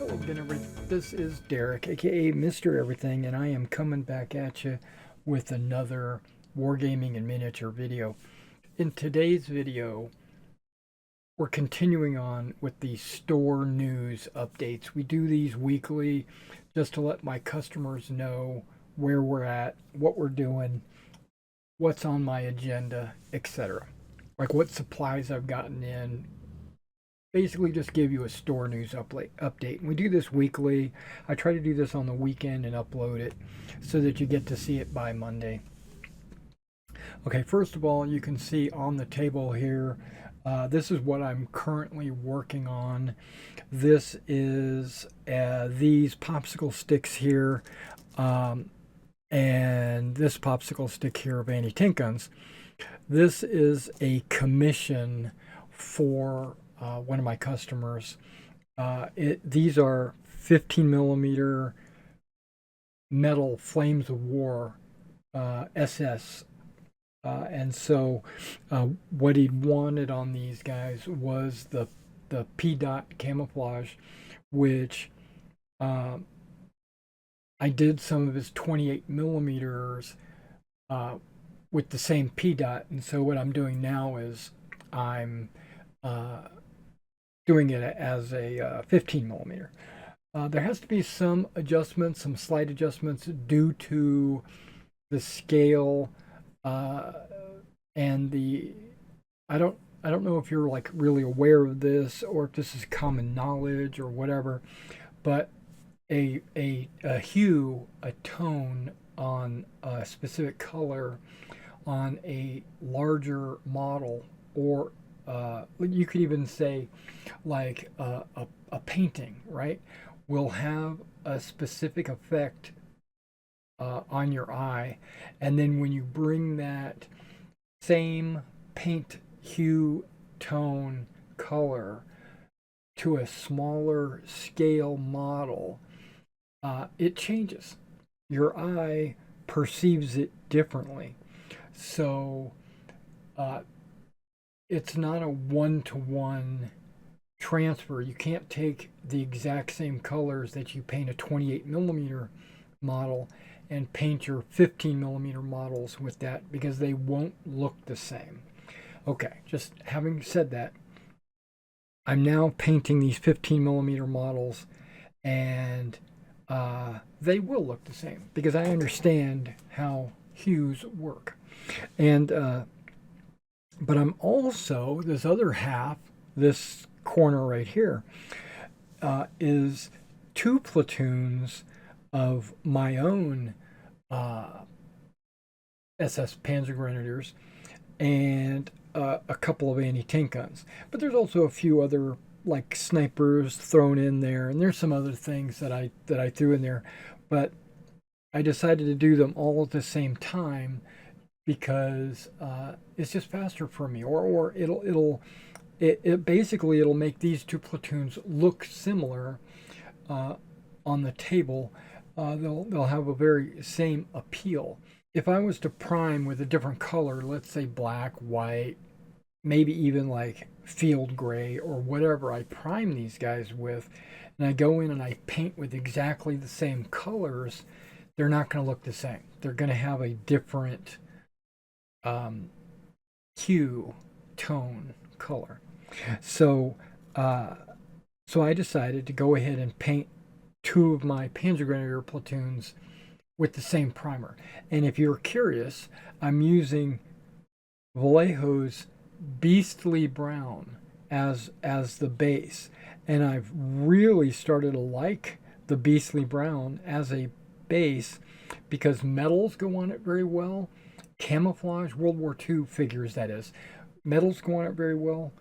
Hello again, everybody. This is Derek, aka Mr. Everything, and I am coming back at you with another Wargaming and miniature video. In today's video, we're continuing on with the store news updates. We do these weekly just to let my customers know where we're at, what we're doing, what's on my agenda, etc. Like what supplies I've gotten in, basically just give you a store news update. And we do this weekly. I try to do this on the weekend and upload it so that you get to see it by Monday. Okay, first of all, you can see on the table here, this is what I'm currently working on. This is these popsicle sticks here, and this popsicle stick here of anti-tank guns. This is a commission for one of my customers. These are 15 millimeter metal Flames of War SS. And so what he wanted on these guys was the P dot camouflage, which I did some of his 28 millimeters with the same P dot. And so what I'm doing now is I'm doing it as a 15 millimeter. There has to be some adjustments, some slight adjustments due to the scale and the. I don't know if you're like really aware of this or if this is common knowledge or whatever, but a hue, a tone on a specific color on a larger model, or you could even say like a painting, right, will have a specific effect on your eye. And then when you bring that same paint hue, tone, color to a smaller scale model, it changes. Your eye perceives it differently. So it's not a one-to-one transfer. You can't take the exact same colors that you paint a 28 millimeter model and paint your 15 millimeter models with that, because they won't look the same. Okay, just having said that, I'm now painting these 15 millimeter models, and they will look the same because I understand how hues work. And but I'm also, this other half, this corner right here, is two platoons of my own SS Panzer Grenadiers and a couple of anti-tank guns. But there's also a few other like snipers thrown in there, and there's some other things that I threw in there. But I decided to do them all at the same time because it's just faster for me, or it basically it'll make these two platoons look similar on the table. They'll have a very same appeal. If I was to prime with a different color, let's say black, white, maybe even like field gray or whatever I prime these guys with, and I go in and I paint with exactly the same colors, they're not going to look the same. They're going to have a different hue, tone, color. So I decided to go ahead and paint two of my Panzer Grenadier platoons with the same primer. And if you're curious, I'm using Vallejo's Beastly Brown as the base, and I've really started to like the Beastly Brown as a base because metals go on it very well. Camouflage, World War II figures, that is, metals go on it very well.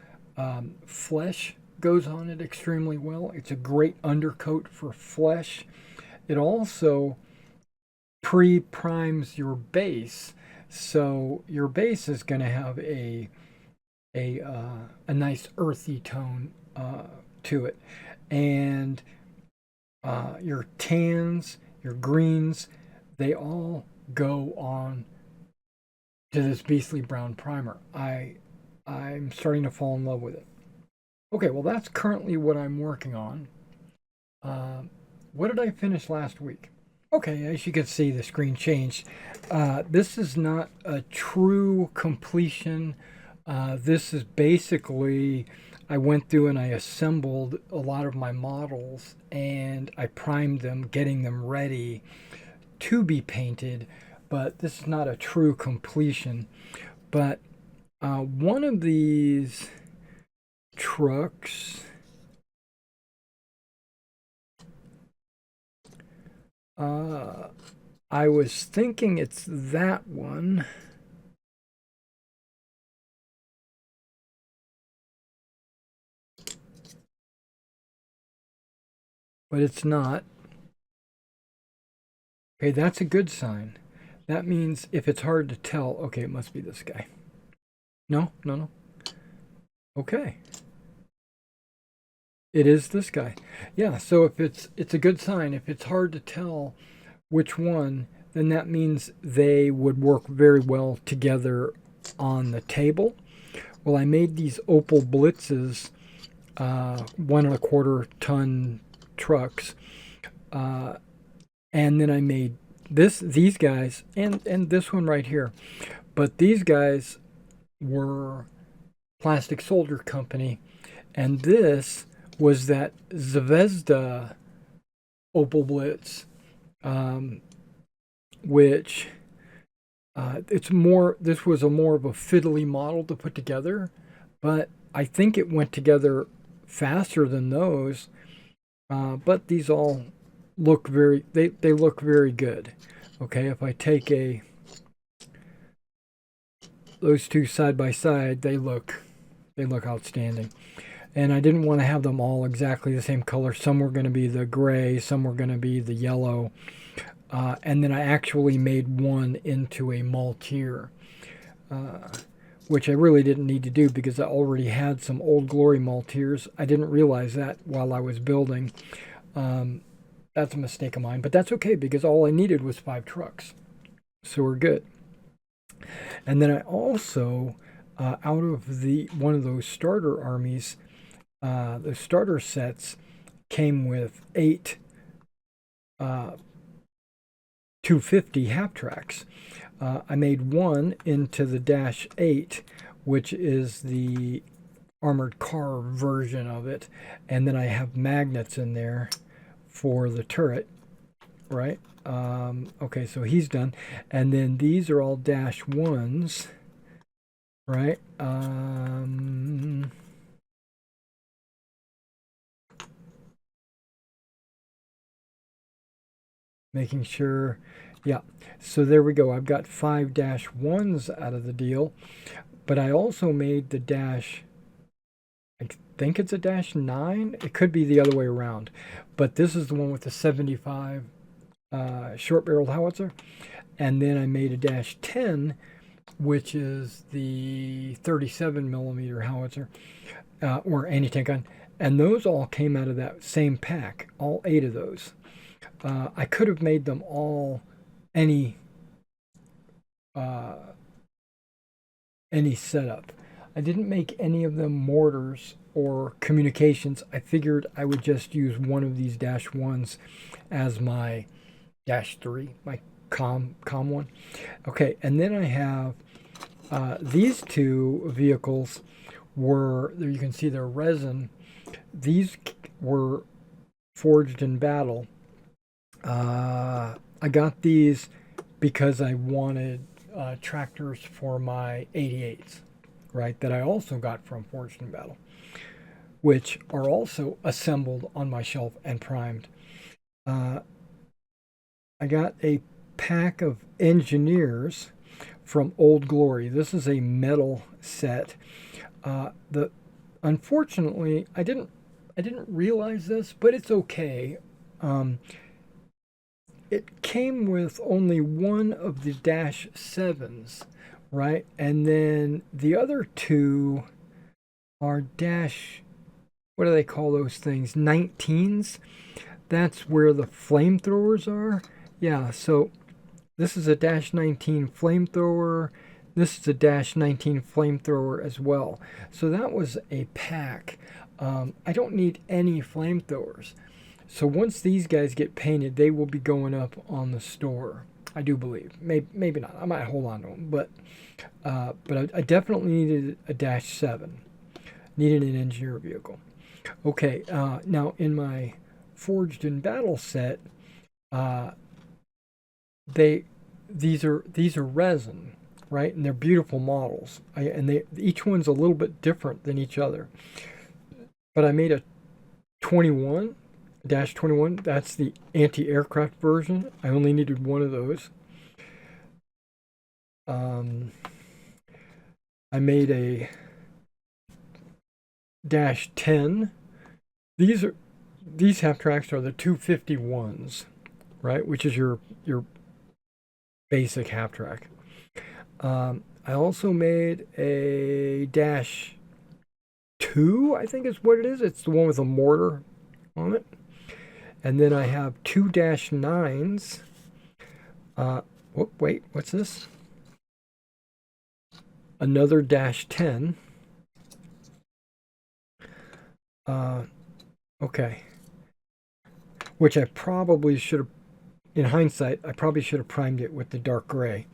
Flesh goes on it extremely well. It's a great undercoat for flesh. It also pre-primes your base, so your base is going to have a nice earthy tone to it, and your tans, your greens, they all go on to this Beastly Brown primer. I'm starting to fall in love with it. Okay, well, that's currently what I'm working on. What did I finish last week? Okay, as you can see, the screen changed. This is not a true completion. This is basically, I went through and I assembled a lot of my models and I primed them, getting them ready to be painted, but this is not a true completion. But one of these trucks, I was thinking it's that one. But it's not. Okay, that's a good sign. That means if it's hard to tell, okay, it must be this guy. No, no, no. Okay. It is this guy. Yeah, so if it's a good sign. If it's hard to tell which one, then that means they would work very well together on the table. Well, I made these Opal Blitzes, 1.25 ton trucks, and then I made these guys and this one right here. But these guys were Plastic Soldier Company, and this was that Zvezda Opal Blitz, which it's more. This was a more of a fiddly model to put together, but I think it went together faster than those. But these all look they look very good. Okay, if I take those two side by side, they look outstanding. And I didn't want to have them all exactly the same color. Some were going to be the gray, some were going to be the yellow. And then I actually made one into a Maltier, which I really didn't need to do because I already had some Old Glory Maltiers. I didn't realize that while I was building. That's a mistake of mine, but that's okay because all I needed was 5 trucks. So we're good. And then I also, out of one of those starter armies, the starter sets came with 8 250 half tracks. I made one into the Dash 8, which is the armored car version of it, and then I have magnets in there for the turret, right? Okay, so he's done. And then these are all Dash 1s, right? Making sure, yeah. So there we go. I've got 5 Dash 1s out of the deal, but I also made the Dash, I think it's a Dash 9. It could be the other way around, but this is the one with the 75 short-barreled howitzer. And then I made a Dash 10, which is the 37 millimeter howitzer, or anti-tank gun. And those all came out of that same pack, all 8 of those. I could have made them all any setup. I didn't make any of them mortars or communications. I figured I would just use one of these Dash 1s as my Dash 3, my com one. Okay, and then I have these 2 vehicles were, there you can see their resin. These were forged in battle. I got these because I wanted tractors for my 88s, right, that I also got from Forged in Battle, which are also assembled on my shelf and primed. I got a pack of engineers from Old Glory. This is a metal set. Unfortunately, I didn't realize this, but it's okay. It came with only one of the Dash 7s, right? And then the other 2 are Dash, what do they call those things? 19s. That's where the flamethrowers are. Yeah, so this is a Dash 19 flamethrower. This is a Dash 19 flamethrower as well. So that was a pack. I don't need any flamethrowers. So once these guys get painted, they will be going up on the store. I do believe. Maybe not. I might hold on to them, but I definitely needed a -7. Needed an engineer vehicle. Okay. Now in my Forged in Battle set, these are resin, right? And they're beautiful models. Each one's a little bit different than each other. But I made a 21. -21, that's the anti-aircraft version. I only needed one of those. I made a -10. These half tracks are the 251s, right? Which is your basic half track. I also made a -2, I think is what it is. It's the one with a mortar on it. And then I have 2 -9s. Wait, what's this? Another -10. Okay. Which I probably should have, in hindsight, I probably should have primed it with the dark gray.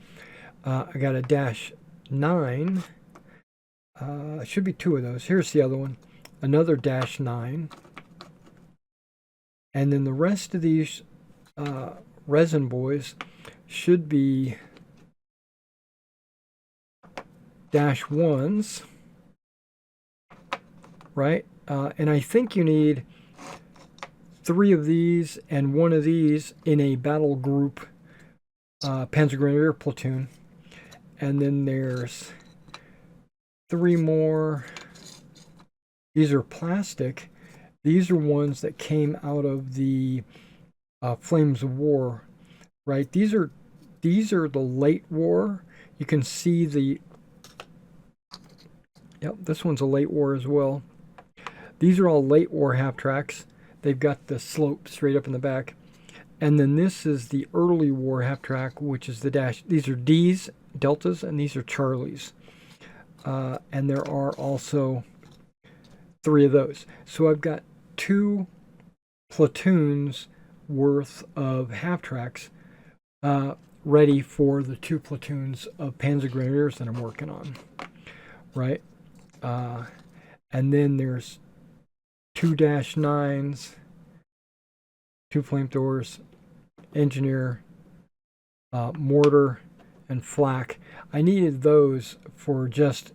I got a -9. Should be 2 of those. Here's the other one. Another -9. And then the rest of these resin boys should be -1s, right? And I think you need 3 of these and 1 of these in a battle group Panzer Grenadier platoon. And then there's 3 more. These are plastic. These are ones that came out of the Flames of War, right? These are the late war. You can see the. Yep, this one's a late war as well. These are all late war half tracks. They've got the slope straight up in the back, and then this is the early war half track, which is the dash. These are D's, Deltas, and these are Charlies. And there are also 3 of those. So I've got 2 platoons worth of half tracks ready for the 2 platoons of Panzer Grenadiers that I'm working on, right? And then there's 2 -9s, 2 flamethrowers, engineer, mortar, and flak. I needed those for just,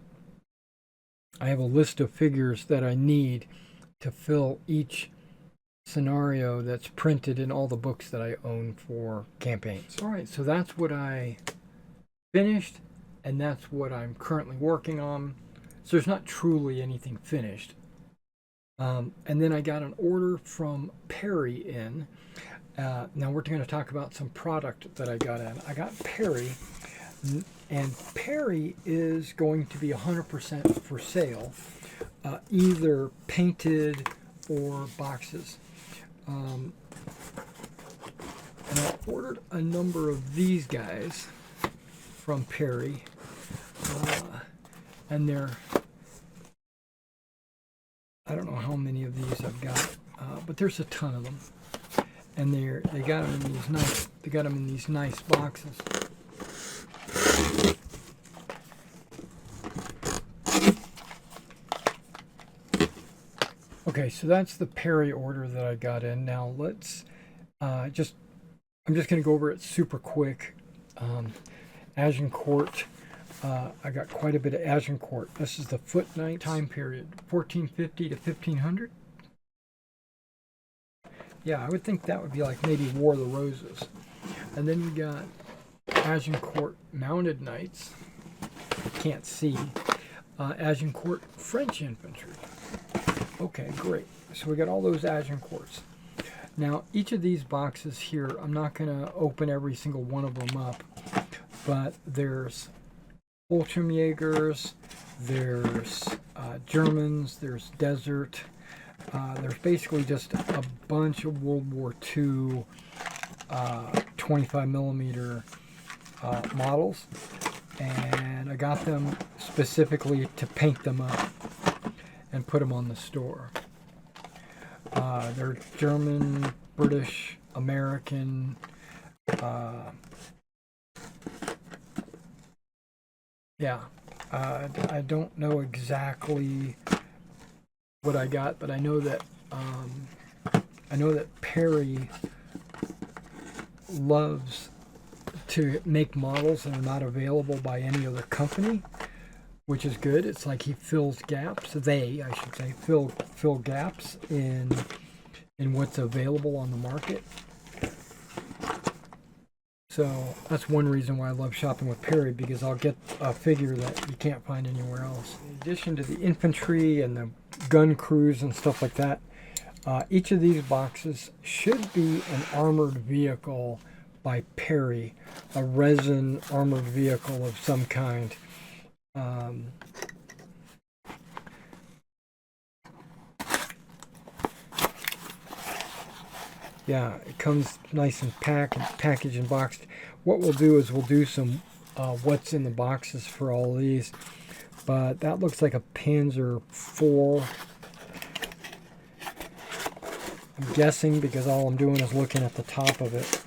I have a list of figures that I need to fill each scenario that's printed in all the books that I own for campaigns. All right, so that's what I finished, and that's what I'm currently working on. So there's not truly anything finished. And then I got an order from Perry in. Now we're going to talk about some product that I got in. I got Perry, and Perry is going to be 100% for sale, either painted or boxes. And I ordered a number of these guys from Perry, and they're, I don't know how many of these I've got, but there's a ton of them, and they got them in these nice boxes. Okay, so that's the Perry order that I got in. Now let's I'm just going to go over it super quick. Agincourt. I got quite a bit of Agincourt. This is the Foot Knight time period, 1450 to 1500. Yeah, I would think that would be like maybe War of the Roses. And then we got Agincourt Mounted Knights. Can't see. Agincourt French Infantry. Okay, great. So we got all those Agincourts. Now, each of these boxes here, I'm not going to open every single one of them up, but there's Fallschirmjägers, there's Germans, there's Desert, there's basically just a bunch of World War II 25 millimeter models, and I got them specifically to paint them up and put them on the store. They're German, British, American. Yeah, I don't know exactly what I got, but I know that Perry loves to make models that are not available by any other company, which is good. It's like he fills gaps. They, I should say, fill gaps in what's available on the market. So that's one reason why I love shopping with Perry, because I'll get a figure that you can't find anywhere else. In addition to the infantry and the gun crews and stuff like that, each of these boxes should be an armored vehicle by Perry, a resin armored vehicle of some kind. Yeah, it comes nice and packaged and boxed. What we'll do is we'll do some what's in the boxes for all of these. But that looks like a Panzer IV. I'm guessing because all I'm doing is looking at the top of it.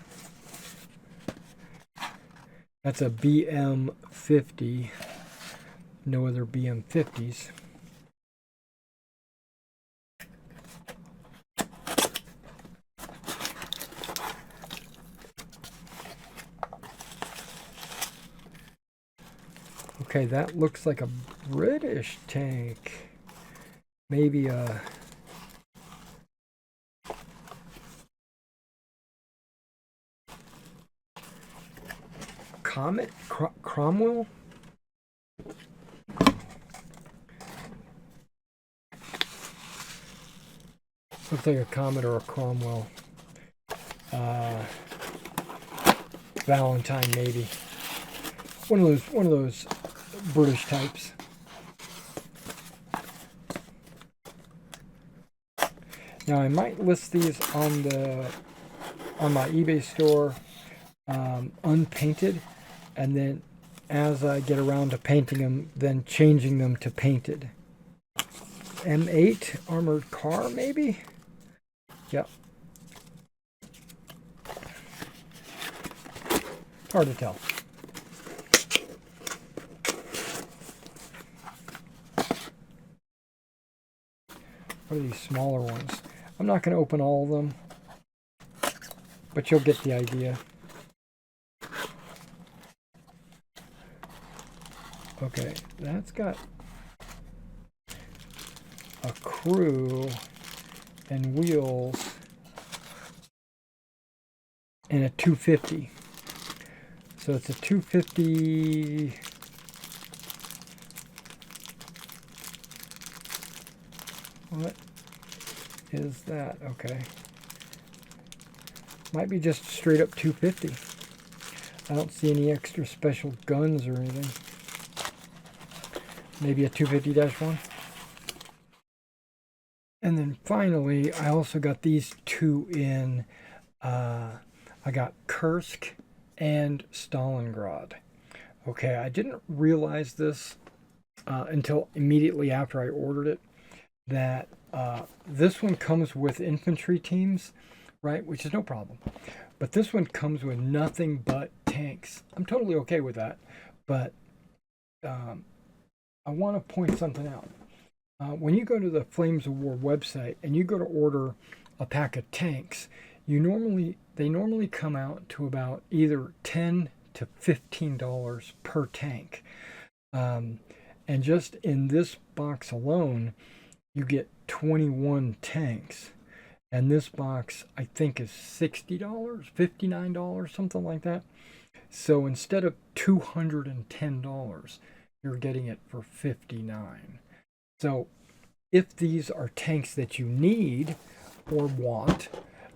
That's a BM50. No other BM50s. Okay, that looks like a British tank. Maybe a... Comet? Cromwell? Looks like a Comet or a Cromwell. Valentine, maybe. One of those British types. Now I might list these on my eBay store unpainted, and then as I get around to painting them, then changing them to painted. M8 armored car, maybe? Yep. Hard to tell. What are these smaller ones? I'm not going to open all of them, but you'll get the idea. Okay, that's got a crew and wheels and a 250. So it's a 250. What is that? Okay. Might be just straight up 250. I don't see any extra special guns or anything. Maybe a 250-1. And then finally, I also got these two in. I got Kursk and Stalingrad. Okay, I didn't realize this until immediately after I ordered it, that this one comes with infantry teams, right? Which is no problem. But this one comes with nothing but tanks. I'm totally okay with that. But I want to point something out. When you go to the Flames of War website and you go to order a pack of tanks, they normally come out to about either $10 to $15 per tank. And just in this box alone, you get 21 tanks. And this box, I think, is $60, $59, something like that. So instead of $210, you're getting it for $59. So if these are tanks that you need or want,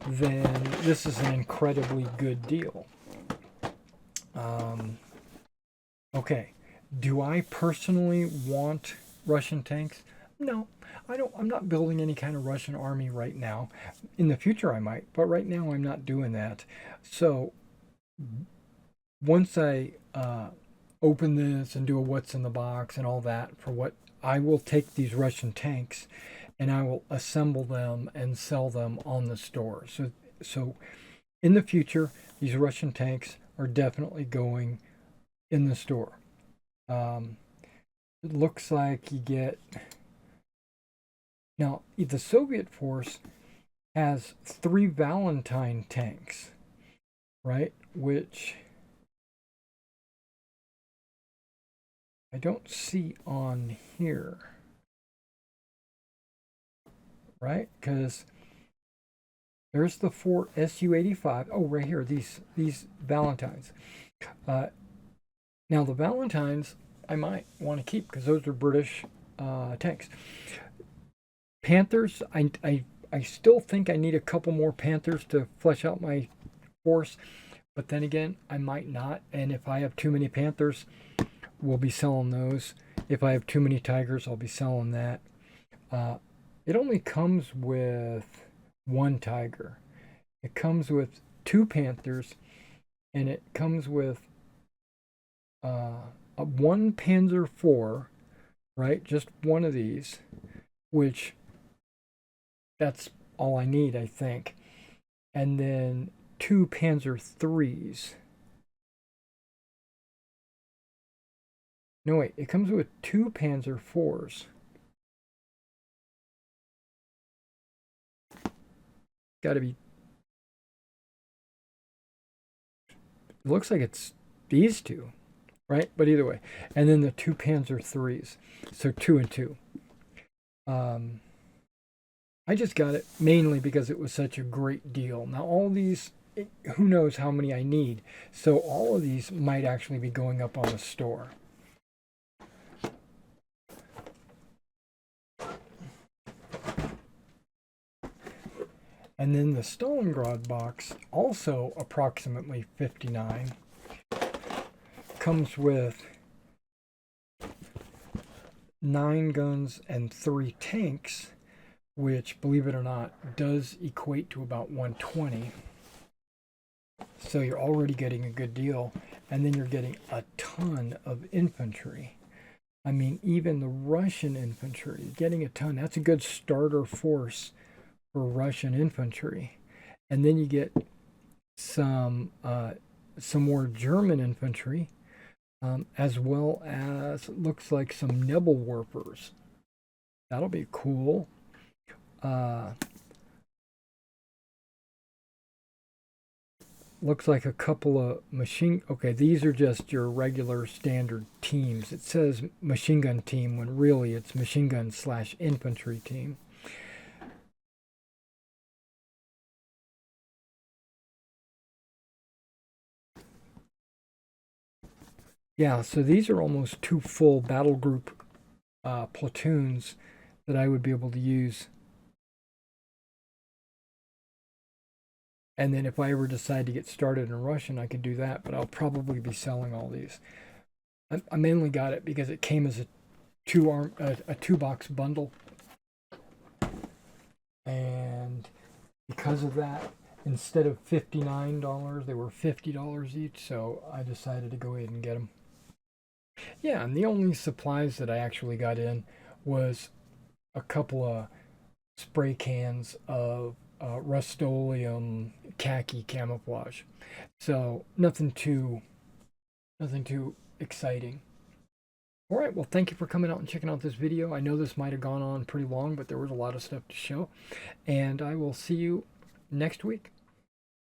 then this is an incredibly good deal. Okay, do I personally want Russian tanks? No, I don't. I'm not building any kind of Russian army right now. In the future I might, but right now I'm not doing that. So once I open this and do a what's in the box and all that for what I will take these Russian tanks and I will assemble them and sell them on the store. So in the future, these Russian tanks are definitely going in the store. It looks like you get, now the Soviet force has 3 Valentine tanks, right? Which I don't see on here, right? Because there's the 4 Su-85. Oh, right here, these Valentines. Now the Valentines I might want to keep because those are British tanks. Panthers, I still think I need a couple more Panthers to flesh out my force, but then again, I might not. And if I have too many Panthers, we'll be selling those. If I have too many Tigers, I'll be selling that. It only comes with 1 Tiger. It comes with 2 Panthers, and it comes with a 1 Panzer IV, right? Just one of these, which that's all I need, I think. And then 2 Panzer IIIs. No, wait, it comes with 2 Panzer IVs. Gotta be. It looks like it's these 2, right? But either way. And then the 2 Panzer IIIs. So 2 and 2. I just got it mainly because it was such a great deal. Now, all these, who knows how many I need. So all of these might actually be going up on the store. And then the Stalingrad box, also approximately 59, comes with 9 guns and 3 tanks, which, believe it or not, does equate to about 120. So you're already getting a good deal. And then you're getting a ton of infantry. I mean, even the Russian infantry, getting a ton. That's a good starter force for Russian infantry. And then you get some more German infantry, as well as, looks like some Nebelwerfers. That'll be cool. Looks like a couple of okay, these are just your regular standard teams. It says machine gun team when really it's machine gun / infantry team. Yeah, so these are almost 2 full battle group platoons that I would be able to use. And then if I ever decide to get started in Russian, I could do that, but I'll probably be selling all these. I mainly got it because it came as a 2-box bundle. And because of that, instead of $59, they were $50 each, so I decided to go ahead and get them. Yeah, and the only supplies that I actually got in was a couple of spray cans of Rust-Oleum khaki camouflage. So nothing too exciting. All right, well, thank you for coming out and checking out this video. I know this might have gone on pretty long, but there was a lot of stuff to show. And I will see you next week.